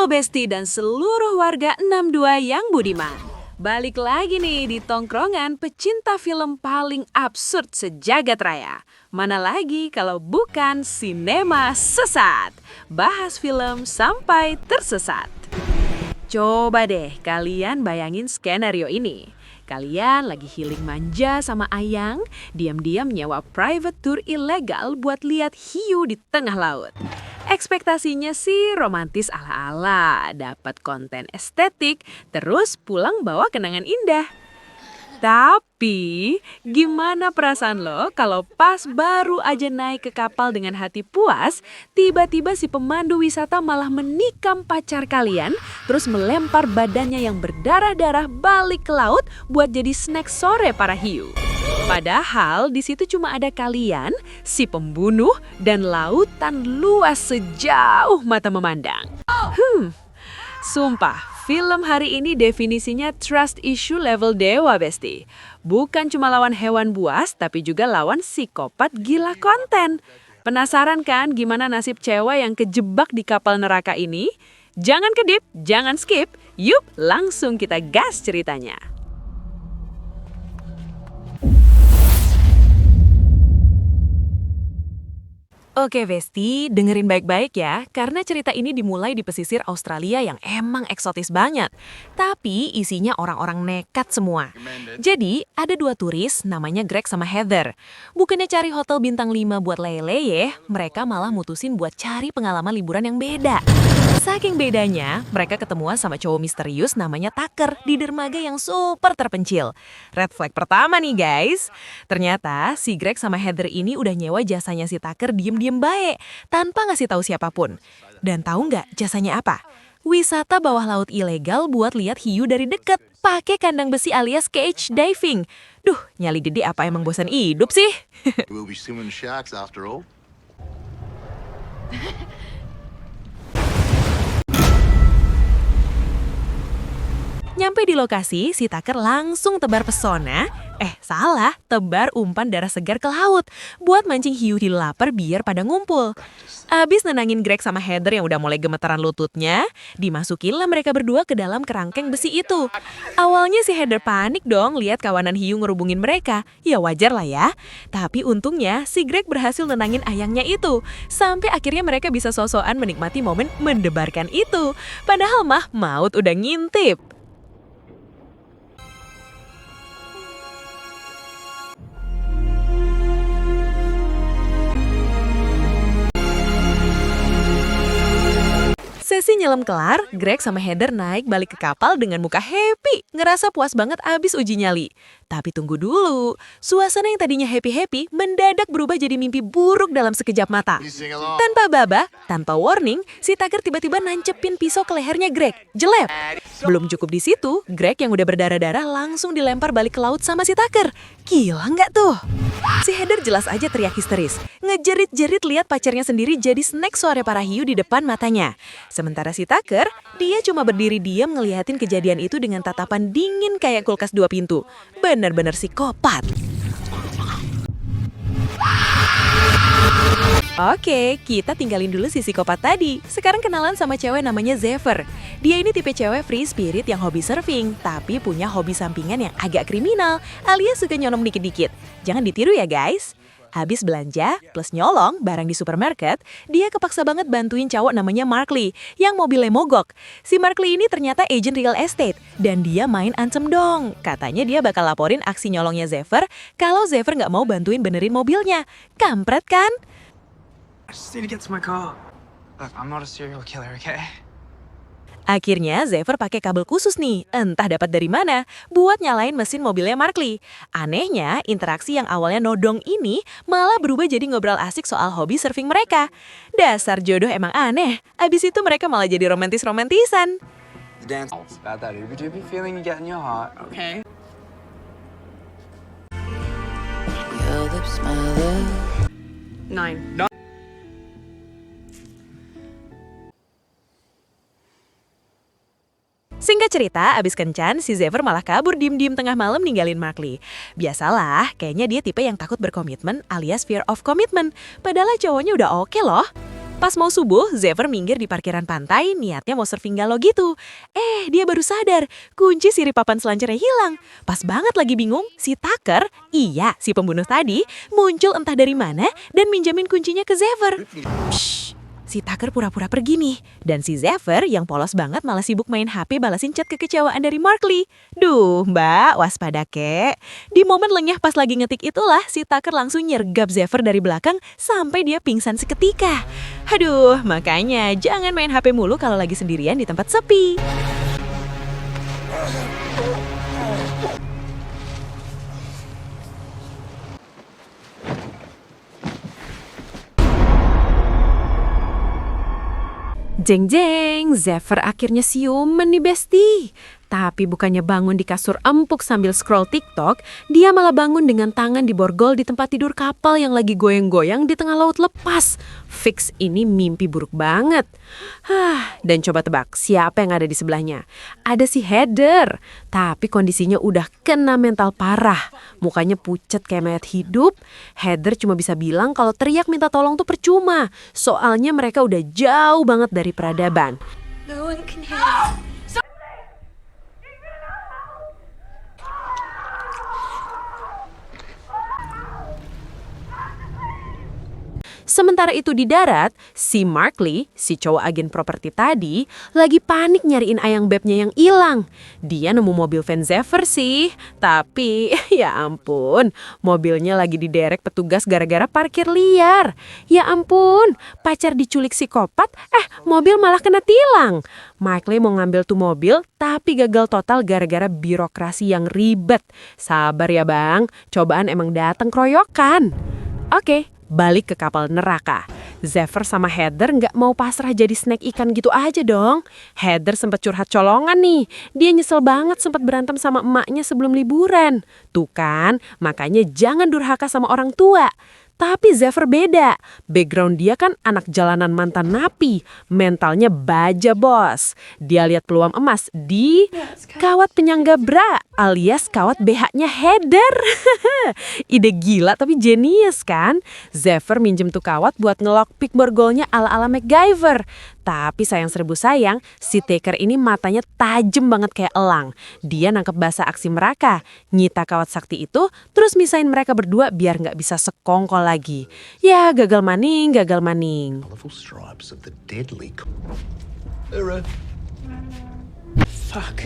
Halo Besti dan seluruh warga 62 yang budiman. Balik lagi nih di tongkrongan pecinta film paling absurd sejagat raya. Mana lagi kalau bukan Sinema Sesat. Bahas film sampai tersesat. Coba deh kalian bayangin skenario ini. Kalian lagi healing manja sama Ayang, diam-diam nyewa private tour ilegal buat lihat hiu di tengah laut. Ekspektasinya sih romantis ala-ala, dapat konten estetik, terus pulang bawa kenangan indah. Tapi, gimana perasaan lo kalau pas baru aja naik ke kapal dengan hati puas, tiba-tiba si pemandu wisata malah menikam pacar kalian, terus melempar badannya yang berdarah-darah balik ke laut buat jadi snack sore para hiu. Padahal di situ cuma ada kalian, si pembunuh, dan lautan luas sejauh mata memandang. Sumpah, film hari ini definisinya trust issue level dewa, Besti. Bukan cuma lawan hewan buas, tapi juga lawan psikopat gila konten. Penasaran kan gimana nasib cewek yang kejebak di kapal neraka ini? Jangan kedip, jangan skip. Yup, langsung kita gas ceritanya. Oke Besti, dengerin baik-baik ya, karena cerita ini dimulai di pesisir Australia yang emang eksotis banget. Tapi isinya orang-orang nekat semua. Jadi, ada dua turis namanya Greg sama Heather. Bukannya cari hotel bintang 5 buat lele, mereka malah mutusin buat cari pengalaman liburan yang beda. Saking bedanya, mereka ketemuan sama cowok misterius namanya Tucker di dermaga yang super terpencil. Red flag pertama nih guys. Ternyata si Greg sama Heather ini udah nyewa jasanya si Tucker diem-diem baik, tanpa ngasih tahu siapapun. Dan tahu nggak jasanya apa? Wisata bawah laut ilegal buat lihat hiu dari deket, pakai kandang besi alias cage diving. Duh, nyali Dede apa emang bosan hidup sih? We'll be swimming sharks after all. Nyampe di lokasi, si Tucker langsung tebar pesona. Salah, tebar umpan darah segar ke laut buat mancing hiu di lapar biar pada ngumpul. Abis nenangin Greg sama Heather yang udah mulai gemetaran lututnya, dimasukinlah mereka berdua ke dalam kerangkeng besi itu. Awalnya si Heather panik dong lihat kawanan hiu ngerubungin mereka. Ya wajar lah ya. Tapi untungnya si Greg berhasil nenangin ayangnya itu. Sampai akhirnya mereka bisa sosokan menikmati momen mendebarkan itu. Padahal mah maut udah ngintip. Sesi nyelam kelar, Greg sama Heather naik balik ke kapal dengan muka happy. Ngerasa puas banget abis uji nyali. Tapi tunggu dulu, suasana yang tadinya happy-happy mendadak berubah jadi mimpi buruk dalam sekejap mata. Tanpa baba, tanpa warning, si Tucker tiba-tiba nancepin pisau ke lehernya Greg. Jelep. Belum cukup di situ, Greg yang udah berdarah-darah langsung dilempar balik ke laut sama si Tucker. Gila nggak tuh? Si Heather jelas aja teriak histeris. Ngejerit-jerit lihat pacarnya sendiri jadi snack sore para hiu di depan matanya. Sementara si Tucker, dia cuma berdiri diam ngeliatin kejadian itu dengan tatapan dingin kayak kulkas 2 pintu. Bener-bener psikopat. Oke, kita tinggalin dulu si psikopat tadi. Sekarang kenalan sama cewek namanya Zephyr. Dia ini tipe cewek free spirit yang hobi surfing, tapi punya hobi sampingan yang agak kriminal, alias suka nyolong dikit-dikit. Jangan ditiru ya guys. Habis belanja plus nyolong barang di supermarket, dia kepaksa banget bantuin cowok namanya Mark Lee yang mobilnya mogok. Si Mark Lee ini ternyata agent real estate dan dia main ancem dong. Katanya dia bakal laporin aksi nyolongnya Zephyr kalau Zephyr nggak mau bantuin benerin mobilnya. Kampret kan? I just need to get to my car. Look, I'm not a serial killer, okay? Akhirnya Zephyr pakai kabel khusus nih, entah dapat dari mana, buat nyalain mesin mobilnya Mark Lee. Anehnya, interaksi yang awalnya nodong ini malah berubah jadi ngobrol asik soal hobi surfing mereka. Dasar jodoh emang aneh, abis itu mereka malah jadi romantis-romantisan. The dance. It's about that ooby-dooby feeling you get in your heart, okay? Your lips, my love. 9. Singkat cerita, abis kencan, si Zephyr malah kabur diem-diem tengah malam ninggalin Mark Lee. Biasalah, kayaknya dia tipe yang takut berkomitmen alias fear of commitment. Padahal cowoknya udah oke loh. Pas mau subuh, Zephyr minggir di parkiran pantai, niatnya mau surfing galau gitu. Dia baru sadar, kunci sirip papan selancarnya hilang. Pas banget lagi bingung, si Tucker, iya si pembunuh tadi, muncul entah dari mana dan minjamin kuncinya ke Zephyr. Pshh, si Tucker pura-pura pergi nih. Dan si Zephyr yang polos banget malah sibuk main HP balasin chat kekecewaan dari Mark Lee. Duh mbak, waspada kek. Di momen lengah pas lagi ngetik itulah, si Tucker langsung nyergap Zephyr dari belakang sampai dia pingsan seketika. Aduh, makanya jangan main HP mulu kalau lagi sendirian di tempat sepi. Jeng-jeng, Zephyr akhirnya siuman nih Besti. Tapi bukannya bangun di kasur empuk sambil scroll TikTok, dia malah bangun dengan tangan di borgol di tempat tidur kapal yang lagi goyang-goyang di tengah laut lepas. Fix ini mimpi buruk banget. Dan coba tebak, siapa yang ada di sebelahnya? Ada si Heather, tapi kondisinya udah kena mental parah. Mukanya pucat kayak mayat hidup. Heather cuma bisa bilang kalau teriak minta tolong tuh percuma. Soalnya mereka udah jauh banget dari peradaban. No one can hear us. Sementara itu di darat, si Mark Lee, si cowok agen properti tadi, lagi panik nyariin ayang bebnya yang hilang. Dia nemu mobil van Zephyr sih, tapi ya ampun, mobilnya lagi diderek petugas gara-gara parkir liar. Ya ampun, pacar diculik psikopat, mobil malah kena tilang. Mark Lee mau ngambil tuh mobil, tapi gagal total gara-gara birokrasi yang ribet. Sabar ya bang, cobaan emang datang keroyokan. Oke. Balik ke kapal neraka. Zephyr sama Heather nggak mau pasrah jadi snack ikan gitu aja dong. Heather sempat curhat colongan nih. Dia nyesel banget sempat berantem sama emaknya sebelum liburan. Tuh kan, makanya jangan durhaka sama orang tua. Tapi Zephyr beda. Background dia kan anak jalanan mantan napi. Mentalnya baja bos. Dia lihat peluang emas di kawat penyangga bra alias kawat BH-nya Heather. Ide gila tapi jenius kan? Zephyr minjem tuh kawat buat ngelockpick borgolnya ala-ala MacGyver. Tapi sayang seribu sayang, si Taker ini matanya tajam banget kayak elang. Dia nangkep basa aksi mereka, nyita kawat sakti itu, terus misahin mereka berdua biar nggak bisa sekongkol lagi. Ya gagal maning, gagal maning. Colorful stripes of the deadly. Fuck.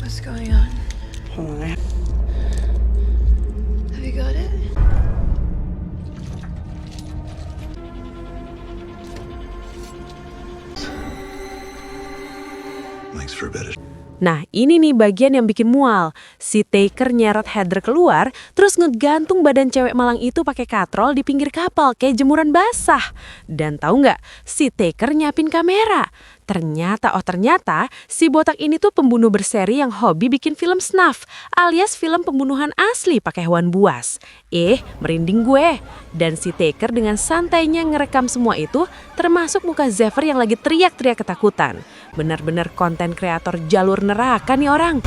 What's going on? Hold on. Have you got it? Makes for a better. Nah, ini nih bagian yang bikin mual. Si Taker nyeret Heather keluar, terus ngegantung badan cewek malang itu pakai katrol di pinggir kapal kayak jemuran basah. Dan tahu nggak, si Taker nyiapin kamera. Ternyata si botak ini tuh pembunuh berseri yang hobi bikin film snuff, alias film pembunuhan asli pakai hewan buas. Merinding gue. Dan si Taker dengan santainya ngerekam semua itu, termasuk muka Zephyr yang lagi teriak-teriak ketakutan. Benar-benar konten kreator jalur neraka nih orang.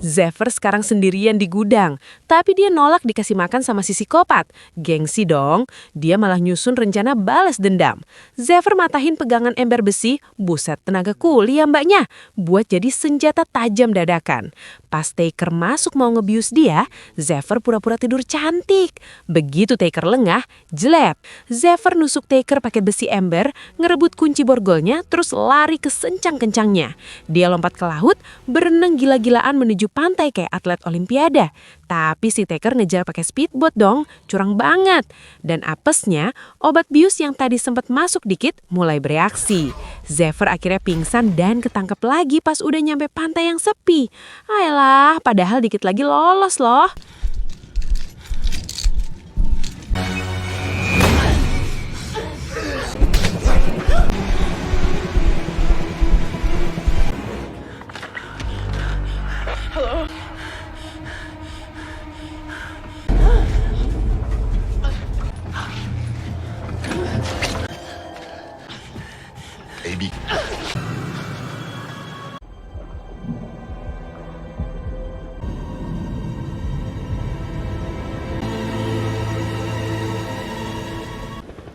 Zephyr sekarang sendirian di gudang, tapi dia nolak dikasih makan sama si psikopat. Gengsi dong, dia malah nyusun rencana balas dendam. Zephyr matahin pegangan ember besi, buset tenaga kuli ya mbaknya, buat jadi senjata tajam dadakan. Pas Taker masuk mau ngebius dia, Zephyr pura-pura tidur cantik. Begitu Taker lengah, jelep. Zephyr nusuk Taker pakai besi ember, ngerebut kunci borgolnya, terus lari kesencang-kencangnya. Dia lompat ke laut, berenang gila-gilaan menuju pantai kayak atlet olimpiade. Tapi si Taker ngejar pakai speedboat dong, curang banget. Dan apesnya, obat bius yang tadi sempat masuk dikit mulai bereaksi. Zephyr akhirnya pingsan dan ketangkep lagi pas udah nyampe pantai yang sepi. Ayolah, padahal dikit lagi lolos loh.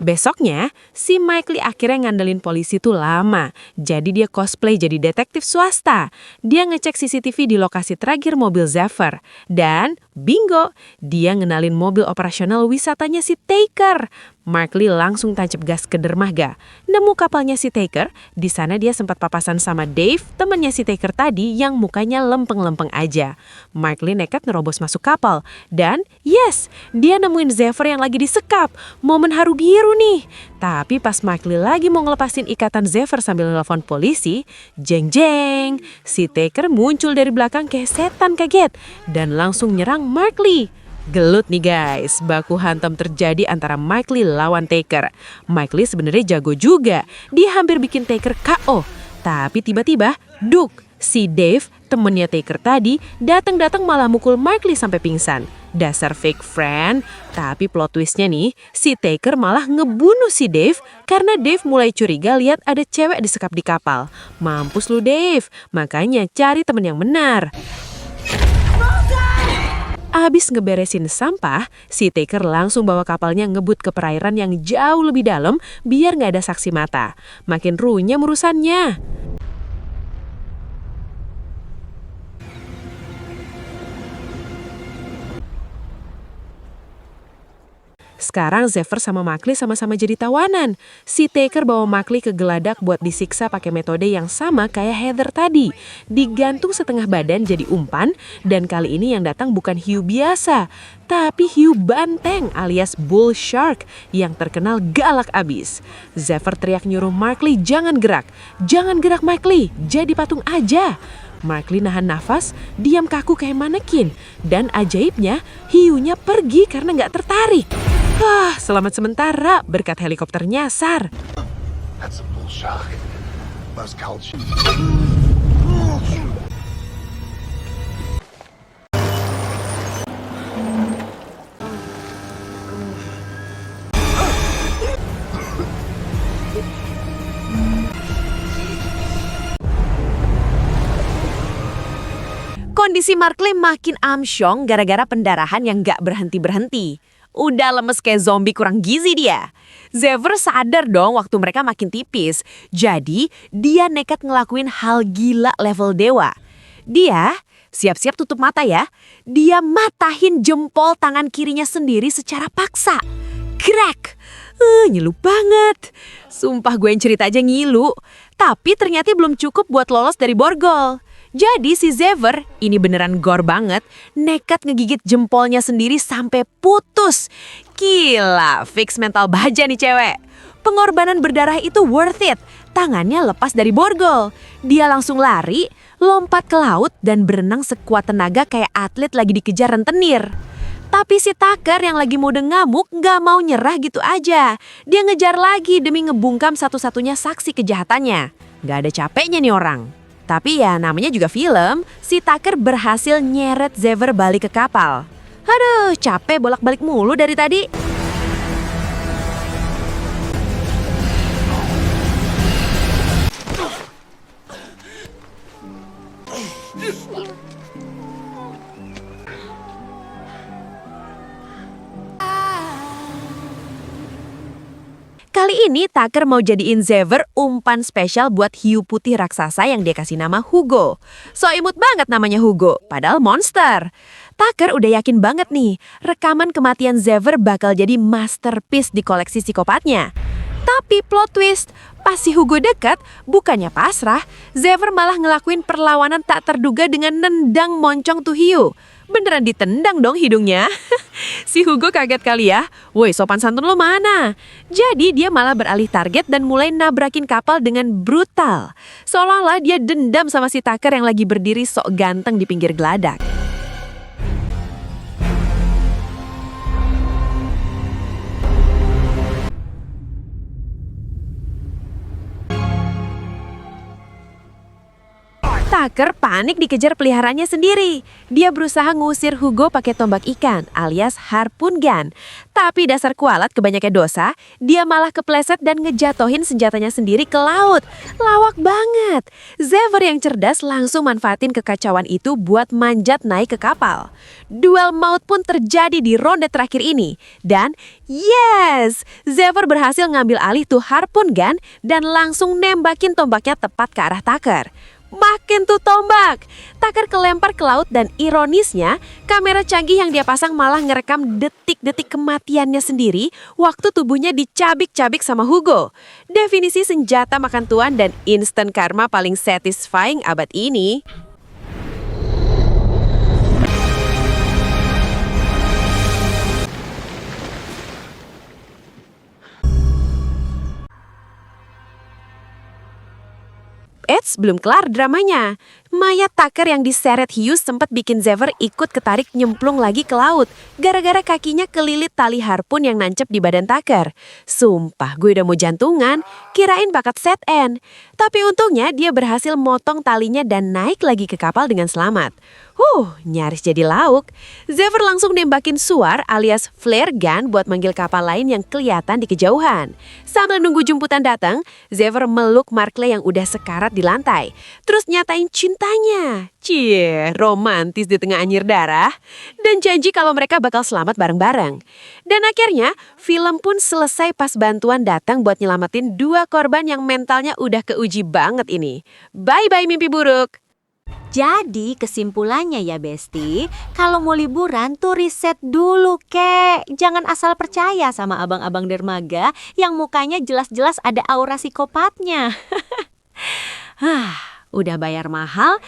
Besoknya, si Mikey akhirnya ngandelin polisi tuh lama. Jadi dia cosplay jadi detektif swasta. Dia ngecek CCTV di lokasi terakhir mobil Zephyr. Dan bingo, dia ngenalin mobil operasional wisatanya si Taker. Markley langsung tancap gas ke dermaga. Nemu kapalnya si Taker, di sana dia sempat papasan sama Dave, temannya si Taker tadi yang mukanya lempeng-lempeng aja. Markley nekat nerobos masuk kapal. Dan yes, dia nemuin Zephyr yang lagi disekap. Momen haru biru nih. Tapi pas Markley lagi mau ngelepasin ikatan Zephyr sambil nelfon polisi, jeng-jeng, si Taker muncul dari belakang kayak setan kaget dan langsung nyerang Markley. Gelut nih guys, baku hantam terjadi antara Markley lawan Taker. Markley sebenarnya jago juga, dia hampir bikin Taker KO. Tapi tiba-tiba, duk, si Dave, temennya Taker tadi, datang malah mukul Markley sampai pingsan. Dasar fake friend, tapi plot twistnya nih, si Taker malah ngebunuh si Dave karena Dave mulai curiga lihat ada cewek disekap di kapal. Mampus lu Dave, makanya cari temen yang benar. Abis ngeberesin sampah, si Taker langsung bawa kapalnya ngebut ke perairan yang jauh lebih dalam biar nggak ada saksi mata. Makin runyam urusannya. Sekarang Zephyr sama Markley sama-sama jadi tawanan. Si Taker bawa Markley ke geladak buat disiksa pakai metode yang sama kayak Heather tadi. Digantung setengah badan jadi umpan, dan kali ini yang datang bukan hiu biasa, tapi hiu banteng alias bull shark yang terkenal galak abis. Zephyr teriak nyuruh Markley jangan gerak Markley, jadi patung aja. Markley nahan nafas, diam kaku kayak manekin, dan ajaibnya hiunya pergi karena nggak tertarik. Selamat sementara berkat helikopter nyasar. That's a bull shark. Most culture. Kondisi Markley makin amsyong gara-gara pendarahan yang gak berhenti-berhenti. Udah lemes kayak zombie kurang gizi dia. Zephyr sadar dong waktu mereka makin tipis. Jadi dia nekat ngelakuin hal gila level dewa. Dia, siap-siap tutup mata ya, dia matahin jempol tangan kirinya sendiri secara paksa. Crack! Ngilu banget. Sumpah gue yang cerita aja ngilu. Tapi ternyata belum cukup buat lolos dari borgol. Jadi si Zephyr, ini beneran gore banget, nekat ngegigit jempolnya sendiri sampai putus. Gila, fix mental baja nih cewek. Pengorbanan berdarah itu worth it. Tangannya lepas dari borgol. Dia langsung lari, lompat ke laut, dan berenang sekuat tenaga kayak atlet lagi dikejar rentenir. Tapi si Tucker yang lagi mode ngamuk gak mau nyerah gitu aja. Dia ngejar lagi demi ngebungkam satu-satunya saksi kejahatannya. Gak ada capeknya nih orang. Tapi ya namanya juga film, si Tucker berhasil nyeret Zephyr balik ke kapal. Aduh, capek bolak-balik mulu dari tadi. Kali ini Tucker mau jadiin Zephyr umpan spesial buat hiu putih raksasa yang dia kasih nama Hugo. So imut banget namanya Hugo, padahal monster. Tucker udah yakin banget nih, rekaman kematian Zephyr bakal jadi masterpiece di koleksi psikopatnya. Tapi plot twist, pas si Hugo dekat, bukannya pasrah, Zephyr malah ngelakuin perlawanan tak terduga dengan nendang moncong tuh hiu. Beneran ditendang dong hidungnya. Si Hugo kaget kali ya. Woi, sopan santun lo mana? Jadi dia malah beralih target dan mulai nabrakin kapal dengan brutal. Seolah-olah dia dendam sama si Tucker yang lagi berdiri sok ganteng di pinggir geladak. Tucker panik dikejar peliharaannya sendiri. Dia berusaha ngusir Hugo pakai tombak ikan alias harpoon gun. Tapi dasar kualat kebanyakan dosa, dia malah kepleset dan ngejatohin senjatanya sendiri ke laut. Lawak banget. Xavier yang cerdas langsung manfaatin kekacauan itu buat manjat naik ke kapal. Duel maut pun terjadi di ronde terakhir ini. Dan yes, Xavier berhasil ngambil alih tuh harpoon gun dan langsung nembakin tombaknya tepat ke arah Tucker. Makin tuh tombak. Tucker kelempar ke laut dan ironisnya, kamera canggih yang dia pasang malah ngerekam detik-detik kematiannya sendiri waktu tubuhnya dicabik-cabik sama Hugo. Definisi senjata makan tuan dan instant karma paling satisfying abad ini. Eits, belum kelar dramanya. Mayat Tucker yang diseret hiu sempat bikin Xavier ikut ketarik nyemplung lagi ke laut gara-gara kakinya kelilit tali harpun yang nancep di badan Tucker. Sumpah, gue udah mau jantungan, kirain bakat set end. Tapi untungnya dia berhasil motong talinya dan naik lagi ke kapal dengan selamat. Nyaris jadi lauk. Xavier langsung nembakin suar alias flare gun buat manggil kapal lain yang kelihatan di kejauhan. Sambil nunggu jemputan datang, Xavier meluk Markley yang udah sekarat di lantai. Terus nyatain cintanya. Cie, romantis di tengah anyir darah. Dan janji kalau mereka bakal selamat bareng-bareng. Dan akhirnya, film pun selesai pas bantuan datang buat nyelamatin 2 korban yang mentalnya udah keuji banget ini. Bye-bye mimpi buruk. Jadi kesimpulannya ya Besti, kalau mau liburan tuh riset dulu kek. Jangan asal percaya sama abang-abang dermaga yang mukanya jelas-jelas ada aura psikopatnya. Udah bayar mahal,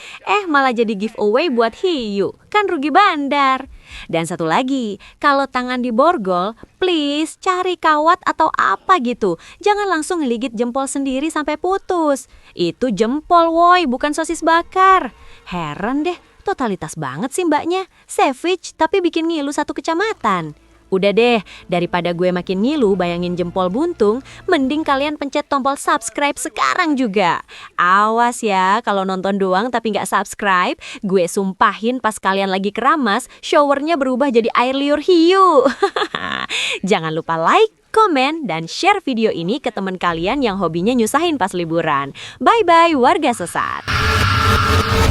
malah jadi giveaway buat hiu. Kan rugi bandar. Dan satu lagi, kalau tangan diborgol, please cari kawat atau apa gitu. Jangan langsung ngeligit jempol sendiri sampai putus. Itu jempol woy, bukan sosis bakar. Heran deh, totalitas banget sih mbaknya. Savage tapi bikin ngilu satu kecamatan. Udah deh, daripada gue makin ngilu bayangin jempol buntung, mending kalian pencet tombol subscribe sekarang juga. Awas ya, kalau nonton doang tapi nggak subscribe, gue sumpahin pas kalian lagi keramas, showernya berubah jadi air liur hiu. Jangan lupa like, komen, dan share video ini ke teman kalian yang hobinya nyusahin pas liburan. Bye-bye warga sesat.